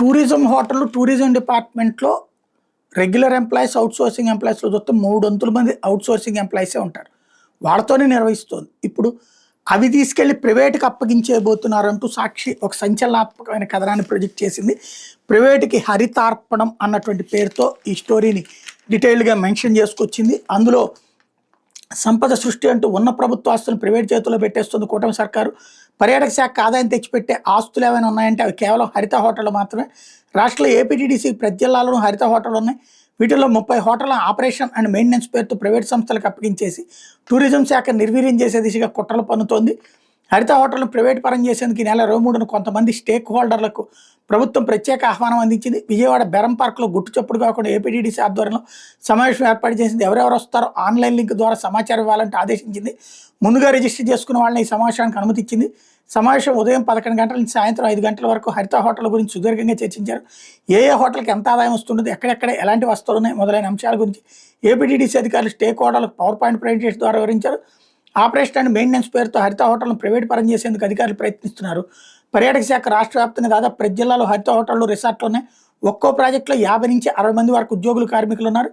Tourism hotel, tourism డిపార్ట్మెంట్‌లో regular employees, outsourcing ఎంప్లాయీస్‌లో చూస్తే 300 మంది ఔట్‌సోర్సింగ్ ఎంప్లాయీసే ఉంటారు. వాళ్ళతోనే నిర్వహిస్తోంది. ఇప్పుడు అవి తీసుకెళ్ళి ప్రైవేట్‌కి అప్పగించేయబోతున్నారంటూ సాక్షి ఒక సంచలనాత్మకమైన కథనాన్ని ప్రొజెక్ట్ చేసింది. ప్రైవేట్‌కి హరితార్పణం అన్నటువంటి పేరుతో ఈ స్టోరీని డీటెయిల్డ్‌గా మెన్షన్ చేసుకొచ్చింది. అందులో సంపద సృష్టి అంటూ ఉన్న ప్రభుత్వ ఆస్తులను ప్రైవేట్ చేతుల్లో పెట్టేస్తుంది కూటమి సర్కారు. పర్యాటక శాఖకు ఆదాయం తెచ్చిపెట్టే ఆస్తులు ఏమైనా ఉన్నాయంటే అవి కేవలం హరిత హోటళ్లు మాత్రమే. రాష్ట్రంలో ఏపీటీడీసీ ప్రతి జిల్లాలోనూ హరిత హోటళ్లు ఉన్నాయి. వీటిల్లో 30 హోటళ్ల ఆపరేషన్ అండ్ మెయింటెనెన్స్ పేరుతో ప్రైవేట్ సంస్థలకు అప్పగించేసి టూరిజం శాఖ నిర్వీర్యం చేసే దిశగా కుట్రలు పన్నుతోంది. హరిత హోటల్ను ప్రైవేట్ పరం చేసేందుకు ఈ నెల 23న కొంతమంది స్టేక్ హోల్డర్లకు ప్రభుత్వం ప్రత్యేక ఆహ్వానం అందించింది. విజయవాడ బెరం పార్క్లో గుట్టు చప్పుడు కాకుండా ఏపీటీడీసీ ఆధ్వర్యంలో సమావేశం ఏర్పాటు చేసింది. ఎవరెవరు వస్తారో ఆన్లైన్ లింక్ ద్వారా సమాచారం ఇవ్వాలంటే ఆదేశించింది. ముందుగా రిజిస్టర్ చేసుకున్న వాళ్ళని ఈ సమావేశానికి అనుమతి ఇచ్చింది. సమావేశం ఉదయం 11 గంటల నుంచి సాయంత్రం 5 గంటల వరకు హరిత హోటల్ గురించి సుదీర్ఘంగా చర్చించారు. ఏ హోటల్కి ఎంత ఆదాయం వస్తుంటుంది, ఎక్కడెక్కడ ఎలాంటి వస్తువులు ఉన్నాయి మొదలైన అంశాల గురించి ఏపీటీడీసీ అధికారులు స్టేక్ హోటల్కు పవర్ పాయింట్ ప్రజెంటేషన్ ద్వారా వివరించారు. ఆపరేషన్ అండ్ మెయింటెనెన్స్ పేరుతో హరిత హోటల్ను ప్రైవేట్ పరం చేసేందుకు అధికారులు ప్రయత్నిస్తున్నారు. పర్యాటక శాఖ రాష్ట్ర వ్యాప్తంగా దాదాపు ప్రతి జిల్లాలో హరిత హోటళ్లు, రిసార్ట్లు ఉన్నాయి. ఒక్కో ప్రాజెక్టులో 50 నుంచి 60 మంది వరకు ఉద్యోగులు, కార్మికులు ఉన్నారు.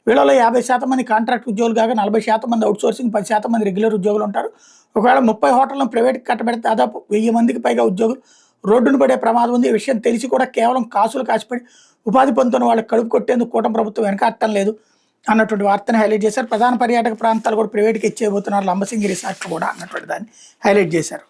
వీళ్ళలో 50% మంది కాంట్రాక్ట్ ఉద్యోగులు కాగా 40% మంది అవుట్సోర్సింగ్, 10% మంది రెగ్యులర్ ఉద్యోగులు ఉంటారు. ఒకవేళ 30 హోటళ్లను ప్రైవేట్కి కట్టబెడితే దాదాపు 1000 మందికి పైగా ఉద్యోగులు రోడ్డును పడే ప్రమాదం ఉంది. ఈ విషయం తెలిసి కూడా కేవలం కాసులు కాసిపడి ఉపాధి పొందుతున్న వాళ్ళకి కడుపు కొట్టేందుకు కూటమి ప్రభుత్వం వెనకాడటం లేదు అన్నటువంటి వార్తను హైలైట్ చేశారు. ప్రధాన పర్యాటక ప్రాంతాలు కూడా ప్రైవేట్కి ఇచ్చేయబోతున్నారు, లంబసింగి రిసార్ట్లు కూడా అన్నటువంటి దాన్ని హైలైట్ చేశారు.